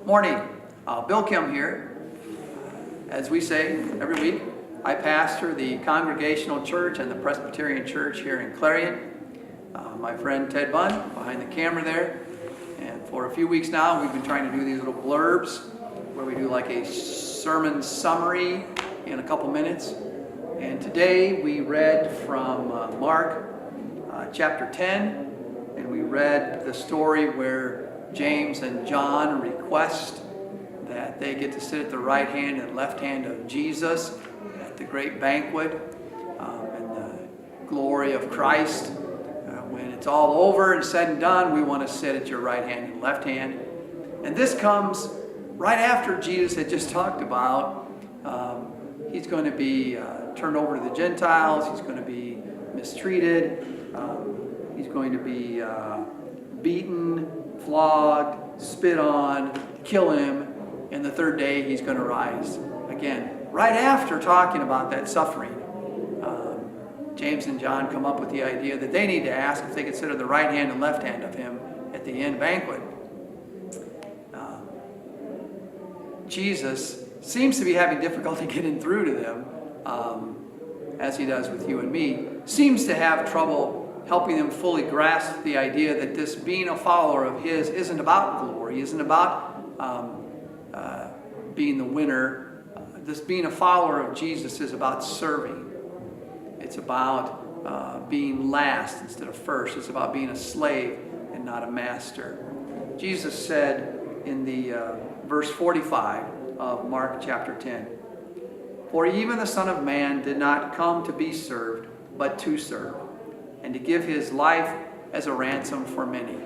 Morning. Bill Kim here. As we say every week, I pastor the Congregational Church and the Presbyterian Church here in Clarion. My friend Ted Bunn behind the camera there. And for a few weeks now, we've been trying to do these little blurbs where we do like a sermon summary in a couple minutes. And today we read from Mark chapter 10, and we read the story where James and John request that they get to sit at the right hand and left hand of Jesus at the great banquet in the glory of Christ. When it's all over and said and done, we want to sit at your right hand and left hand. And this comes right after Jesus had just talked about he's going to be turned over to the Gentiles, he's going to be mistreated, he's going to be beaten, flogged, spit on, kill him, and the third day he's going to rise again. Right after talking about that suffering, James and John come up with the idea that they need to ask if they could sit at the right hand and left hand of him at the end banquet. Jesus seems to be having difficulty getting through to them, as he does with you and me. Seems to have trouble helping them fully grasp the idea that this being a follower of his isn't about glory, isn't about being the winner. This being a follower of Jesus is about serving. It's about being last instead of first. It's about being a slave and not a master. Jesus said in the verse 45 of Mark chapter 10, "For even the Son of Man did not come to be served, but to serve, and to give his life as a ransom for many."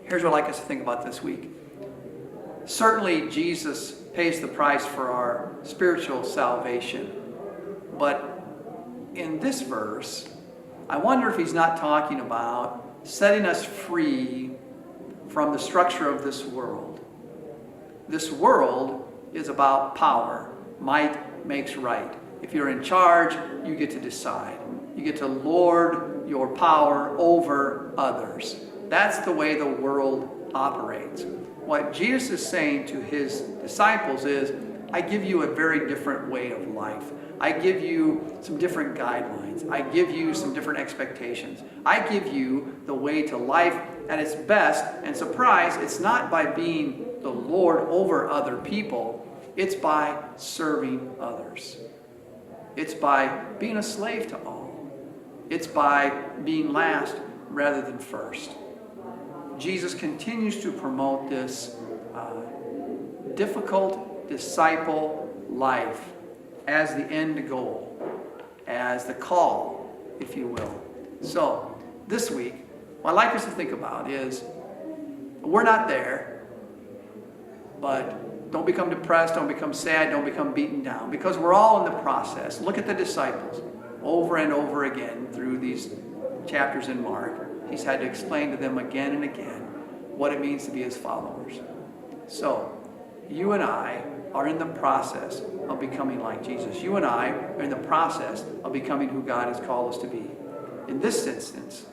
Here's what I'd like us to think about this week. Certainly, Jesus pays the price for our spiritual salvation. But in this verse, I wonder if he's not talking about setting us free from the structure of this world. This world is about power. Might makes right. If you're in charge, you get to decide. You get to lord your power over others. That's the way the world operates. What Jesus is saying to his disciples is, I give you a very different way of life. I give you some different guidelines. I give you some different expectations. I give you the way to life at its best. And surprise, it's not by being the Lord over other people. It's by serving others. It's by being a slave to all. It's by being last rather than first. Jesus continues to promote this difficult disciple life as the end goal, as the call, if you will. So, this week, what I'd like us to think about is, we're not there, but don't become depressed, don't become sad, don't become beaten down, because we're all in the process. Look at the disciples over and over again through these chapters in Mark. He's had to explain to them again and again what it means to be his followers. So, you and I are in the process of becoming like Jesus. You and I are in the process of becoming who God has called us to be. In this instance,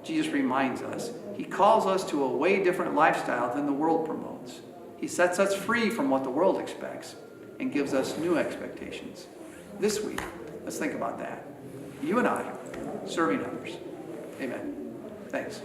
Jesus reminds us, he calls us to a way different lifestyle than the world promotes. He sets us free from what the world expects and gives us new expectations. This week, let's think about that. You and I serving others. Amen. Thanks.